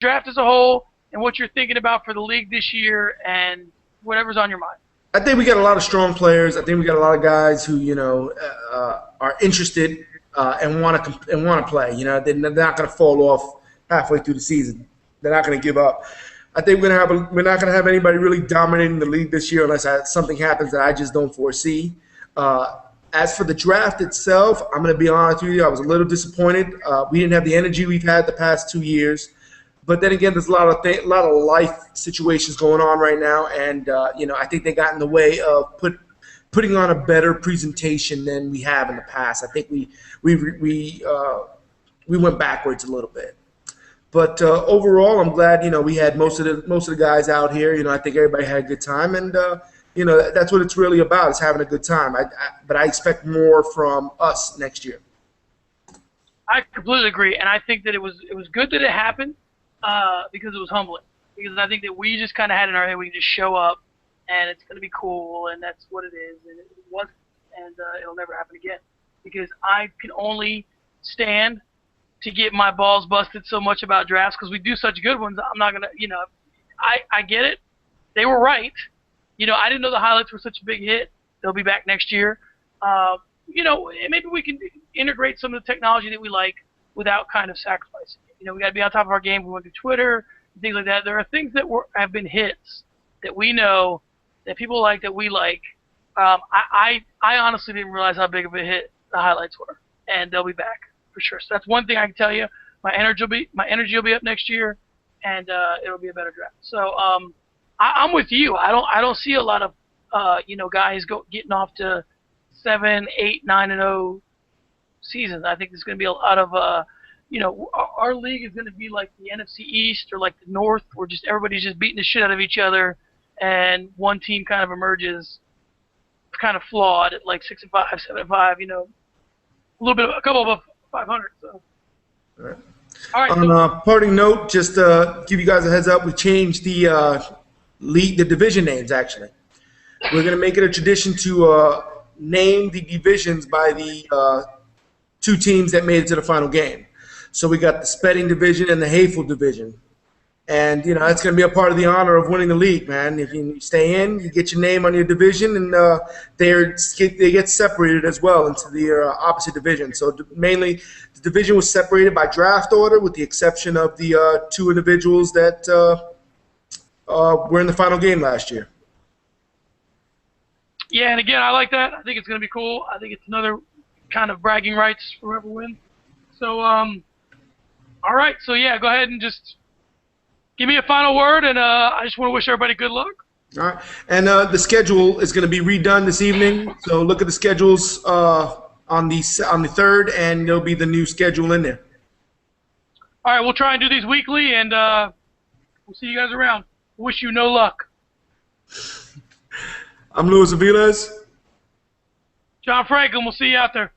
draft as a whole and what you're thinking about for the league this year and whatever's on your mind. I think we got a lot of strong players. I think we got a lot of guys who are interested and want to play. They're not going to fall off halfway through the season. They're not going to give up. I think we're not going to have anybody really dominating the league this year unless something happens that I just don't foresee. As for the draft itself, I'm going to be honest with you. I was a little disappointed. We didn't have the energy we've had the past 2 years. But then again, there's a lot of life situations going on right now, and I think they got in the way of putting on a better presentation than we have in the past. I think we went backwards a little bit. But overall, I'm glad we had most of the guys out here. I think everybody had a good time, and that's what it's really about, is having a good time. But I expect more from us next year. I completely agree, and I think that it was good that it happened. Because it was humbling. Because I think that we just kind of had in our head we can just show up and it's going to be cool and that's what it is. And it wasn't. And it'll never happen again. Because I can only stand to get my balls busted so much about drafts because we do such good ones. I'm not going to, I get it. They were right. I didn't know the highlights were such a big hit. They'll be back next year. Maybe we can integrate some of the technology that we like without kind of sacrificing it. We got to be on top of our game. We went through Twitter, things like that. There are things that have been hits that we know that people like, that we like. I honestly didn't realize how big of a hit the highlights were, and they'll be back for sure. So that's one thing I can tell you. My energy will be up next year, and it'll be a better draft. So I'm with you. I don't see a lot of guys getting off to 7, 8, 9-0 seasons. I think there's going to be a lot of our league is going to be like the NFC East or like the North, where just everybody's just beating the shit out of each other, and one team kind of emerges kind of flawed at like 6-5, 7-5. A couple of 500. So. All Right. On a parting note, just give you guys a heads up, we changed the division names. Actually, we're going to make it a tradition to name the divisions by the two teams that made it to the final game. So we got the Spedding division and the Hateful division. And, that's going to be a part of the honor of winning the league, man. If you stay in, you get your name on your division, and they get separated as well into the opposite division. So mainly the division was separated by draft order with the exception of the two individuals that were in the final game last year. Yeah, and again, I like that. I think it's going to be cool. I think it's another kind of bragging rights for whoever wins. So, all right. So, yeah, go ahead and just give me a final word, and I just want to wish everybody good luck. All right. And the schedule is going to be redone this evening. So look at the schedules on the 3rd, and there'll be the new schedule in there. All right. We'll try and do these weekly, and we'll see you guys around. Wish you no luck. I'm Luis Aviles. John Franklin, we'll see you out there.